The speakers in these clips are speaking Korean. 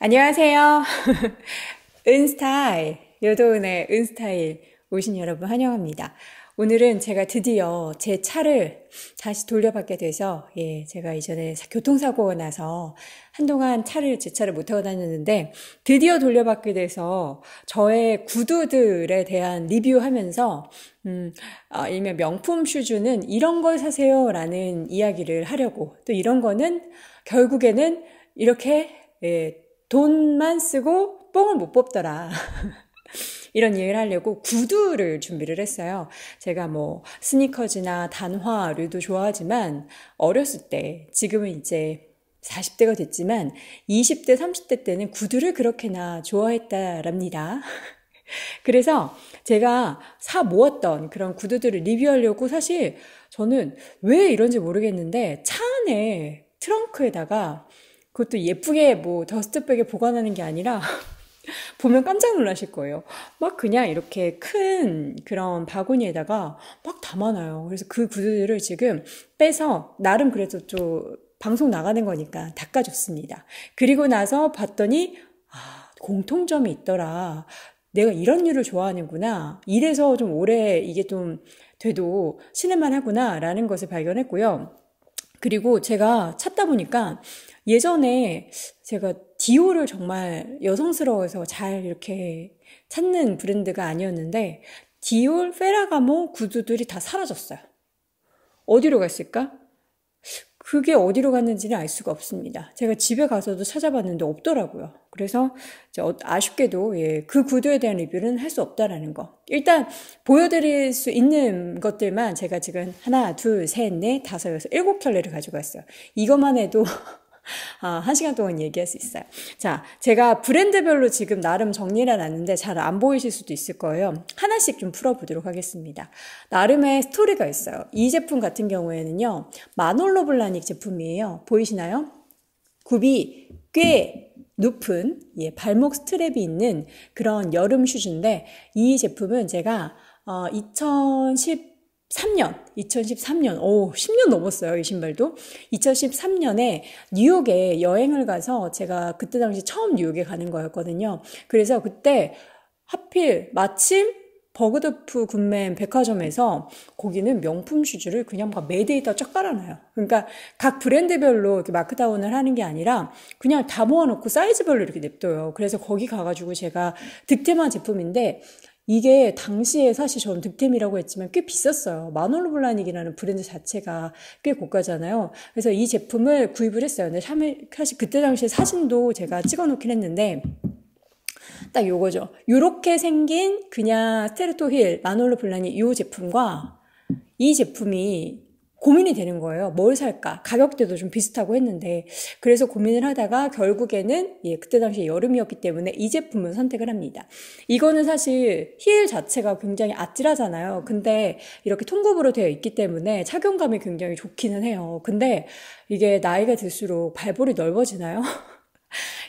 안녕하세요. 은스타일, 요도은의 은스타일 오신 여러분 환영합니다. 오늘은 제가 드디어 제 차를 다시 돌려받게 돼서, 제가 이전에 교통사고가 나서 한동안 제 차를 못 타고 다녔는데, 드디어 돌려받게 돼서 저의 구두들에 대한 리뷰하면서, 일명 명품 슈즈는 이런 걸 사세요 라는 이야기를 하려고, 또 이런 거는 결국에는 이렇게, 돈만 쓰고 뽕을 못 뽑더라. 이런 얘기를 하려고 구두를 준비를 했어요. 제가 뭐 스니커즈나 단화류도 좋아하지만 어렸을 때, 지금은 이제 40대가 됐지만 20대, 30대 때는 구두를 그렇게나 좋아했다랍니다. 그래서 제가 사 모았던 그런 구두들을 리뷰하려고, 사실 저는 왜 이런지 모르겠는데 차 안에 트렁크에다가, 그것도 예쁘게 뭐 더스트백에 보관하는 게 아니라 보면 깜짝 놀라실 거예요. 막 그냥 이렇게 큰 그런 바구니에다가 막 담아놔요. 그래서 그 구두들을 지금 빼서, 나름 그래도 좀 방송 나가는 거니까 닦아줬습니다. 그리고 나서 봤더니 공통점이 있더라. 내가 이런 류를 좋아하는구나. 이래서 좀 오래 이게 좀 돼도 신을만 하구나 라는 것을 발견했고요. 그리고 제가 찾다 보니까, 예전에 제가 디올을 정말 여성스러워서 잘 이렇게 찾는 브랜드가 아니었는데, 디올, 페라가모 구두들이 다 사라졌어요. 어디로 갔을까? 그게 어디로 갔는지는 알 수가 없습니다. 제가 집에 가서도 찾아봤는데 없더라고요. 그래서 아쉽게도 그 구두에 대한 리뷰는 할 수 없다라는 거. 일단 보여드릴 수 있는 것들만 제가 지금 하나, 둘, 셋, 넷, 다섯, 여섯, 일곱 켤레를 가지고 왔어요. 이것만 해도 한 시간 동안 얘기할 수 있어요. 자, 제가 브랜드별로 지금 나름 정리를 해놨는데 잘 안 보이실 수도 있을 거예요. 하나씩 좀 풀어보도록 하겠습니다. 나름의 스토리가 있어요. 이 제품 같은 경우에는요, 마놀로 블라닉 제품이에요. 보이시나요? 굽이 꽤 높은, 발목 스트랩이 있는 그런 여름 슈즈인데, 이 제품은 제가 2013년, 10년 넘었어요, 이 신발도. 2013년에 뉴욕에 여행을 가서, 제가 그때 당시 처음 뉴욕에 가는 거였거든요. 그래서 그때 하필 마침 버그더프 굿맨 백화점에서, 거기는 명품 슈즈를 그냥 막 매대에다 쫙 깔아놔요. 그러니까 각 브랜드별로 이렇게 마크다운을 하는 게 아니라 그냥 다 모아놓고 사이즈별로 이렇게 냅둬요. 그래서 거기 가가지고 제가 득템한 제품인데, 이게 당시에 사실 저는 득템이라고 했지만 꽤 비쌌어요. 마놀로 블라닉이라는 브랜드 자체가 꽤 고가잖아요. 그래서 이 제품을 구입을 했어요. 근데 사실 그때 당시에 사진도 제가 찍어놓긴 했는데, 딱 요거죠. 요렇게 생긴 그냥 스테르토 힐 마놀로 블라닉 이 제품과 이 제품이 고민이 되는 거예요. 뭘 살까? 가격대도 좀 비슷하고 했는데, 그래서 고민을 하다가 결국에는 그때 당시 여름이었기 때문에 이 제품을 선택을 합니다. 이거는 사실 힐 자체가 굉장히 아찔하잖아요. 근데 이렇게 통굽으로 되어 있기 때문에 착용감이 굉장히 좋기는 해요. 근데 이게 나이가 들수록 발볼이 넓어지나요?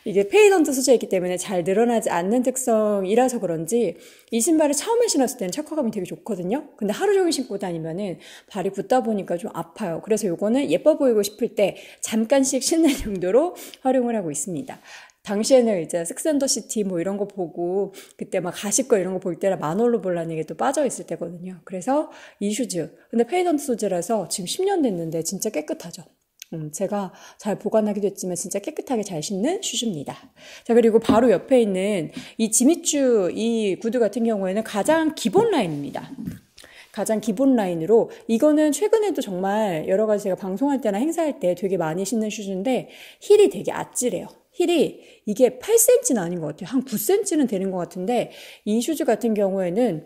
이게 페이던트 소재이기 때문에 잘 늘어나지 않는 특성이라서 그런지 이 신발을 처음에 신었을 때는 착화감이 되게 좋거든요. 근데 하루 종일 신고 다니면은 발이 붓다 보니까 좀 아파요. 그래서 요거는 예뻐 보이고 싶을 때 잠깐씩 신는 용도로 활용을 하고 있습니다. 당시에는 이제 섹스앤더시티 뭐 이런 거 보고, 그때 막 가십거 이런 거 볼 때라 마놀로 볼라닉에 또 빠져 있을 때거든요. 그래서 이 슈즈, 근데 페이던트 소재라서 지금 10년 됐는데 진짜 깨끗하죠. 제가 잘 보관하기도 했지만 진짜 깨끗하게 잘 신는 슈즈입니다. 자, 그리고 바로 옆에 있는 이 지미추 이 구두 같은 경우에는 가장 기본 라인입니다. 가장 기본 라인으로, 이거는 최근에도 정말 여러 가지 제가 방송할 때나 행사할 때 되게 많이 신는 슈즈인데, 힐이 되게 아찔해요. 힐이 이게 8cm는 아닌 것 같아요. 한 9cm는 되는 것 같은데, 이 슈즈 같은 경우에는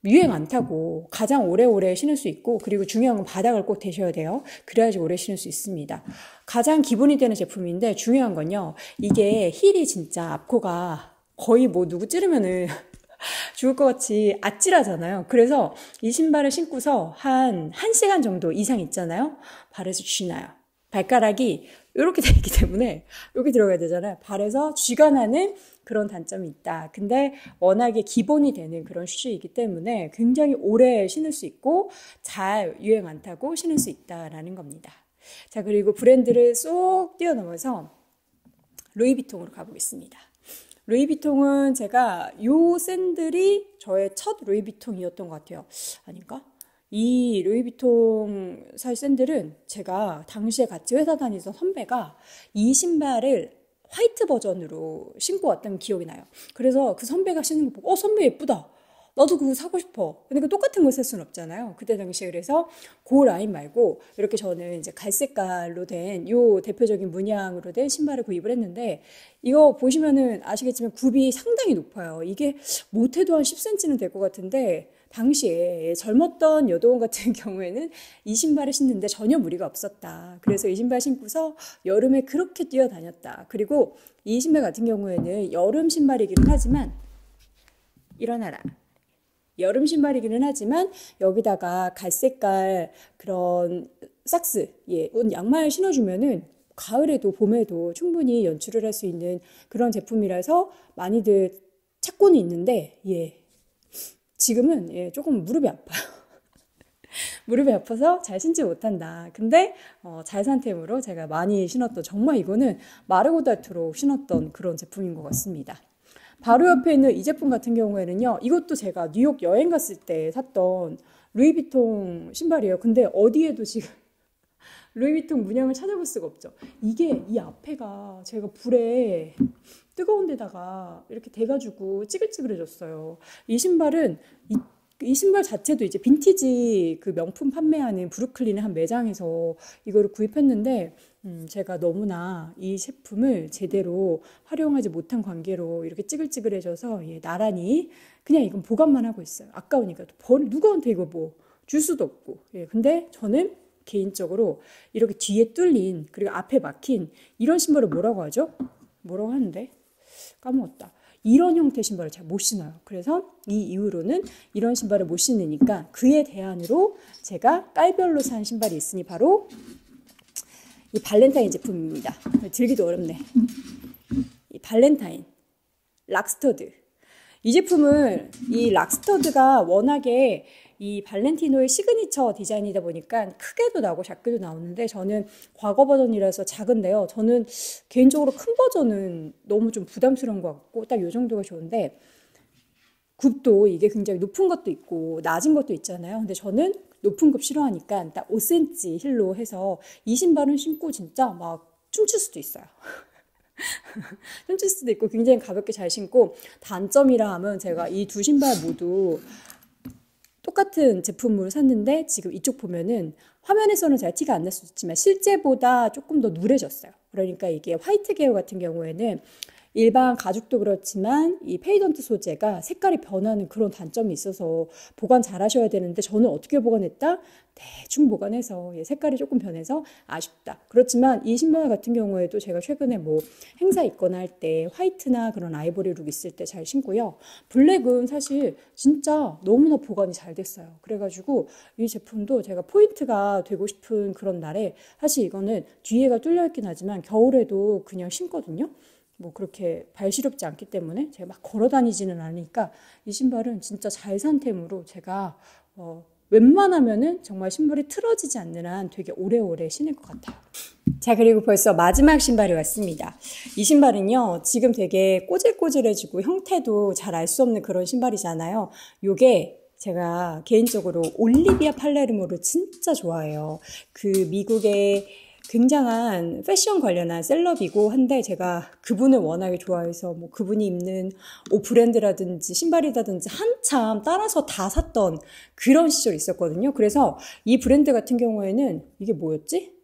유행 안 타고 가장 오래오래 신을 수 있고, 그리고 중요한 건 바닥을 꼭 대셔야 돼요. 그래야지 오래 신을 수 있습니다. 가장 기본이 되는 제품인데, 중요한 건요, 이게 힐이 진짜 앞코가 거의 뭐 누구 찌르면은 죽을 것 같이 아찔하잖아요. 그래서 이 신발을 신고서 한 1시간 정도 이상 있잖아요. 발에서 쥐나요. 발가락이 이렇게 돼 있기 때문에 여기 들어가야 되잖아요. 발에서 쥐가 나는 그런 단점이 있다. 근데 워낙에 기본이 되는 그런 슈즈이기 때문에 굉장히 오래 신을 수 있고 잘 유행 안 타고 신을 수 있다라는 겁니다. 자, 그리고 브랜드를 쏙 뛰어넘어서 루이비통으로 가보겠습니다. 루이비통은 제가 요 샌들이 저의 첫 루이비통이었던 것 같아요. 아닌가? 이 루이비통 살 샌들은 제가 당시에 같이 회사 다니던 선배가 이 신발을 화이트 버전으로 신고 왔던 기억이 나요. 그래서 그 선배가 신는 거 보고 선배 예쁘다. 나도 그거 사고 싶어. 근데 그 똑같은 걸 살 수는 없잖아요. 그때 당시에. 그래서 그 라인 말고 이렇게 저는 이제 갈색깔로 된 요 대표적인 문양으로 된 신발을 구입을 했는데 이거 보시면은 아시겠지만 굽이 상당히 높아요. 이게 못해도 한 10cm는 될 것 같은데 당시에 젊었던 여도원 같은 경우에는 이 신발을 신는데 전혀 무리가 없었다. 그래서 이 신발 신고서 여름에 그렇게 뛰어다녔다. 그리고 이 신발 같은 경우에는 여름 신발이기는 하지만 일어나라. 여름 신발이기는 하지만 여기다가 갈색깔 그런 삭스, 양말 신어주면은 가을에도 봄에도 충분히 연출을 할 수 있는 그런 제품이라서 많이들 찾고는 있는데, 지금은 조금 무릎이 아파요. 무릎이 아파서 잘 신지 못한다. 근데 잘 산 템으로 제가 많이 신었던, 정말 이거는 마르고 닳도록 신었던 그런 제품인 것 같습니다. 바로 옆에 있는 이 제품 같은 경우에는요, 이것도 제가 뉴욕 여행 갔을 때 샀던 루이비통 신발이에요. 근데 어디에도 지금 루이비통 문양을 찾아볼 수가 없죠. 이게 이 앞에가 제가 불에 뜨거운 데다가 이렇게 대가지고 찌글찌글해졌어요. 이 신발은 이 신발 자체도 이제 빈티지 그 명품 판매하는 브루클린의 한 매장에서 이거를 구입했는데 제가 너무나 이 제품을 제대로 활용하지 못한 관계로 이렇게 찌글찌글해져서 나란히 그냥 이건 보관만 하고 있어요. 아까우니까 누구한테 이거 뭐 줄 수도 없고. 근데 저는 개인적으로 이렇게 뒤에 뚫린 그리고 앞에 막힌 이런 신발을 뭐라고 하죠? 뭐라고 하는데 까먹었다. 이런 형태의 신발을 잘 못 신어요. 그래서 이 이후로는 이런 신발을 못 신으니까 그에 대안으로 제가 깔별로 산 신발이 있으니 바로 이 발렌타인 제품입니다. 들기도 어렵네. 이 발렌타인 락스터드. 이 제품을 이 락스터드가 워낙에 이 발렌티노의 시그니처 디자인이다 보니까 크게도 나오고 작게도 나오는데 저는 과거 버전이라서 작은데요. 저는 개인적으로 큰 버전은 너무 좀 부담스러운 것 같고 딱 이 정도가 좋은데 굽도 이게 굉장히 높은 것도 있고 낮은 것도 있잖아요. 근데 저는 높은 굽 싫어하니까 딱 5cm 힐로 해서 이 신발은 신고 진짜 막 춤출 수도 있어요. 춤출 수도 있고 굉장히 가볍게 잘 신고 단점이라 하면 제가 이 두 신발 모두 똑같은 제품으로 샀는데 지금 이쪽 보면은 화면에서는 잘 티가 안 날 수 있지만 실제보다 조금 더 누래졌어요. 그러니까 이게 화이트 계열 같은 경우에는 일반 가죽도 그렇지만 이 페이던트 소재가 색깔이 변하는 그런 단점이 있어서 보관 잘 하셔야 되는데 저는 어떻게 보관했다? 대충 보관해서 색깔이 조금 변해서 아쉽다. 그렇지만 이 신발 같은 경우에도 제가 최근에 뭐 행사 있거나 할 때 화이트나 그런 아이보리 룩 있을 때 잘 신고요. 블랙은 사실 진짜 너무나 보관이 잘 됐어요. 그래가지고 이 제품도 제가 포인트가 되고 싶은 그런 날에 사실 이거는 뒤에가 뚫려 있긴 하지만 겨울에도 그냥 신거든요. 뭐 그렇게 발시렵지 않기 때문에 제가 막 걸어 다니지는 않으니까 이 신발은 진짜 잘 산 템으로 제가 웬만하면은 정말 신발이 틀어지지 않는 한 되게 오래오래 신을 것 같아요. 자, 그리고 벌써 마지막 신발이 왔습니다. 이 신발은요, 지금 되게 꼬질꼬질해지고 형태도 잘 알 수 없는 그런 신발이잖아요. 요게 제가 개인적으로 올리비아 팔레르모를 진짜 좋아해요. 그 미국의 굉장한 패션 관련한 셀럽이고 한데 제가 그분을 워낙에 좋아해서 뭐 그분이 입는 옷 브랜드라든지 신발이라든지 한참 따라서 다 샀던 그런 시절이 있었거든요. 그래서 이 브랜드 같은 경우에는 이게 뭐였지?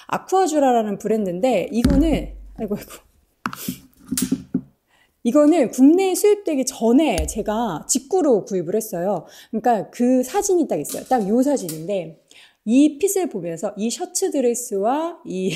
아쿠아주라라는 브랜드인데 이거는 이거는 국내에 수입되기 전에 제가 직구로 구입을 했어요. 그러니까 그 사진이 딱 있어요. 딱 이 사진인데 이 핏을 보면서 이 셔츠 드레스와 이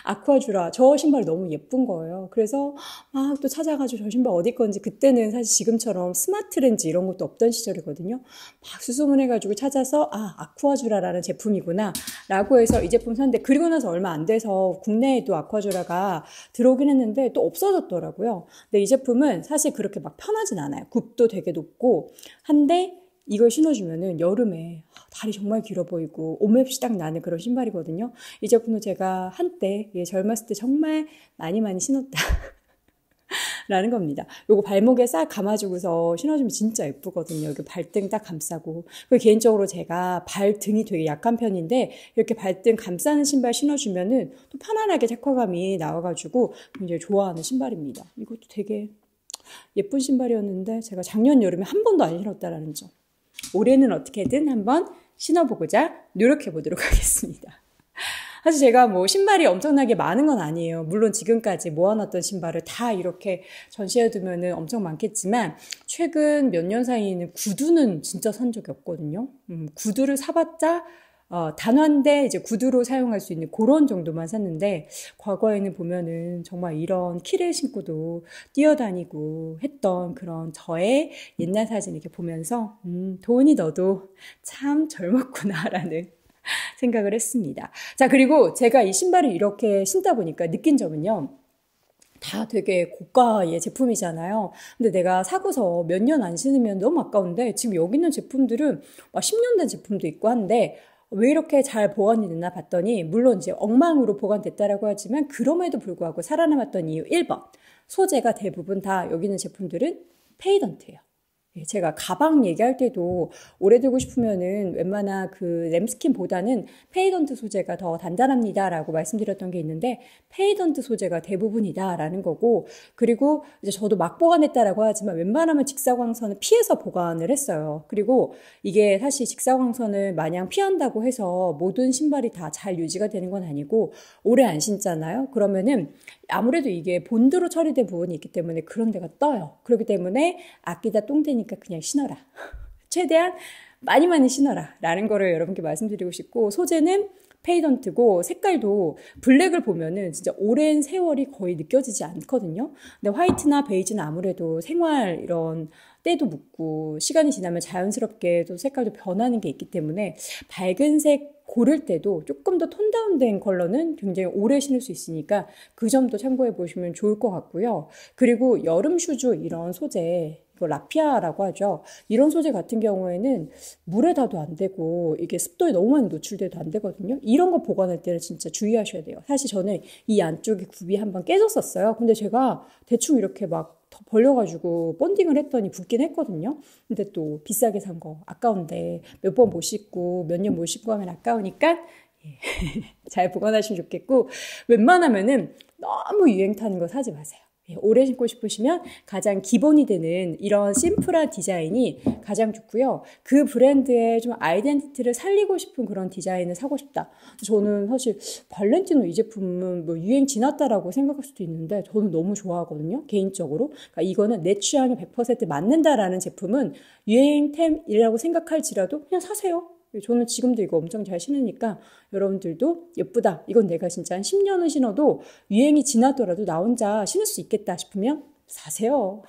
아쿠아주라 저 신발 너무 예쁜 거예요. 그래서 막 또 찾아가지고 저 신발 어디 건지 그때는 사실 지금처럼 스마트 렌즈 이런 것도 없던 시절이거든요. 막 수소문해가지고 찾아서 아쿠아주라라는 제품이구나 라고 해서 이 제품 샀는데 그리고 나서 얼마 안 돼서 국내에도 아쿠아주라가 들어오긴 했는데 또 없어졌더라고요. 근데 이 제품은 사실 그렇게 막 편하진 않아요. 굽도 되게 높고 한데 이걸 신어주면은 여름에 다리 정말 길어 보이고 옷맵시 딱 나는 그런 신발이거든요. 이 제품도 제가 한때 젊었을 때 정말 많이 신었다. 라는 겁니다. 요거 발목에 싹 감아주고서 신어주면 진짜 예쁘거든요. 여기 발등 딱 감싸고. 그리고 개인적으로 제가 발등이 되게 약한 편인데 이렇게 발등 감싸는 신발 신어주면은 또 편안하게 착화감이 나와가지고 굉장히 좋아하는 신발입니다. 이것도 되게 예쁜 신발이었는데 제가 작년 여름에 한 번도 안 신었다라는 점. 올해는 어떻게든 한번 신어보고자 노력해보도록 하겠습니다. 사실 제가 뭐 신발이 엄청나게 많은 건 아니에요. 물론 지금까지 모아놨던 신발을 다 이렇게 전시해두면은 엄청 많겠지만 최근 몇 년 사이에는 구두는 진짜 산 적이 없거든요. 구두를 사봤자 단화인데 이제 구두로 사용할 수 있는 그런 정도만 샀는데 과거에는 보면은 정말 이런 키를 신고도 뛰어다니고 했던 그런 저의 옛날 사진 이렇게 보면서 돈이 너도 참 젊었구나라는 생각을 했습니다. 자, 그리고 제가 이 신발을 이렇게 신다 보니까 느낀 점은요. 다 되게 고가의 제품이잖아요. 근데 내가 사고서 몇 년 안 신으면 너무 아까운데 지금 여기 있는 제품들은 막 10년 된 제품도 있고 한데 왜 이렇게 잘 보관이 됐나 봤더니 물론 이제 엉망으로 보관됐다라고 하지만 그럼에도 불구하고 살아남았던 이유 1번. 소재가 대부분 다 여기 있는 제품들은 페이던트예요. 제가 가방 얘기할 때도 오래 들고 싶으면은 웬만한 그 램스킨보다는 페이던트 소재가 더 단단합니다라고 말씀드렸던 게 있는데 페이던트 소재가 대부분이다라는 거고 그리고 이제 저도 막 보관했다라고 하지만 웬만하면 직사광선을 피해서 보관을 했어요. 그리고 이게 사실 직사광선을 마냥 피한다고 해서 모든 신발이 다 잘 유지가 되는 건 아니고 오래 안 신잖아요. 그러면은 아무래도 이게 본드로 처리된 부분이 있기 때문에 그런 데가 떠요. 그렇기 때문에 아끼다 똥되니까 그냥 신어라. 최대한 많이 신어라 라는 거를 여러분께 말씀드리고 싶고 소재는 페이던트고 색깔도 블랙을 보면은 진짜 오랜 세월이 거의 느껴지지 않거든요. 근데 화이트나 베이지는 아무래도 생활 이런 때도 묻고 시간이 지나면 자연스럽게 또 색깔도 변하는 게 있기 때문에 밝은 색 고를 때도 조금 더 톤 다운된 컬러는 굉장히 오래 신을 수 있으니까 그 점도 참고해 보시면 좋을 것 같고요. 그리고 여름 슈즈 이런 소재 이거 라피아라고 하죠. 이런 소재 같은 경우에는 물에 닿아도 안 되고 이게 습도에 너무 많이 노출돼도 안 되거든요. 이런 거 보관할 때는 진짜 주의하셔야 돼요. 사실 저는 이 안쪽에 굽이 한번 깨졌었어요. 근데 제가 대충 이렇게 막 더 벌려가지고 본딩을 했더니 붙긴 했거든요. 근데 또 비싸게 산 거 아까운데 몇 번 못 신고 몇 년 못 신고 하면 아까우니까 잘 보관하시면 좋겠고 웬만하면은 너무 유행 타는 거 사지 마세요. 오래 신고 싶으시면 가장 기본이 되는 이런 심플한 디자인이 가장 좋고요. 그 브랜드의 좀 아이덴티티를 살리고 싶은 그런 디자인을 사고 싶다. 저는 사실 발렌티노 이 제품은 뭐 유행 지났다라고 생각할 수도 있는데 저는 너무 좋아하거든요. 개인적으로. 그러니까 이거는 내 취향에 100% 맞는다라는 제품은 유행템이라고 생각할지라도 그냥 사세요. 저는 지금도 이거 엄청 잘 신으니까 여러분들도 예쁘다. 이건 내가 진짜 한 10년은 신어도 유행이 지나더라도 나 혼자 신을 수 있겠다 싶으면 사세요.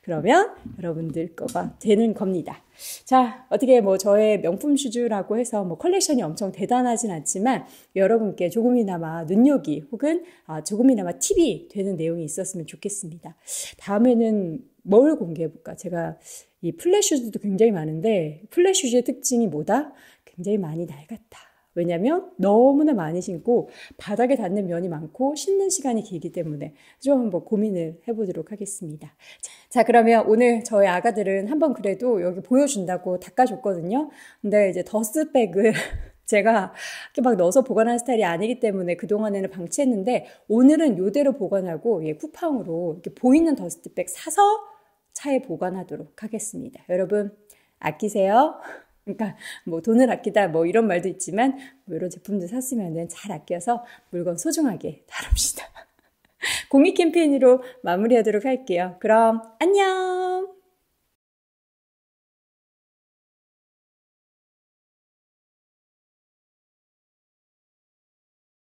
그러면 여러분들 거가 되는 겁니다. 자, 어떻게 뭐 저의 명품 슈즈라고 해서 뭐 컬렉션이 엄청 대단하진 않지만 여러분께 조금이나마 눈요기 혹은 조금이나마 팁이 되는 내용이 있었으면 좋겠습니다. 다음에는 뭘 공개해볼까? 제가 이 플랫 슈즈도 굉장히 많은데 플랫 슈즈의 특징이 뭐다? 굉장히 많이 낡았다. 왜냐면 너무나 많이 신고 바닥에 닿는 면이 많고 신는 시간이 길기 때문에 좀 한번 고민을 해보도록 하겠습니다. 자, 그러면 오늘 저희 아가들은 한번 그래도 여기 보여준다고 닦아줬거든요. 근데 이제 더스백을 제가 이렇게 막 넣어서 보관하는 스타일이 아니기 때문에 그동안에는 방치했는데 오늘은 이대로 보관하고 쿠팡으로 이렇게 보이는 더스트백 사서 차에 보관하도록 하겠습니다. 여러분 아끼세요. 그러니까 뭐 돈을 아끼다 뭐 이런 말도 있지만 뭐 이런 제품들 샀으면은 잘 아껴서 물건 소중하게 다룹시다. 공익 캠페인으로 마무리하도록 할게요. 그럼 안녕.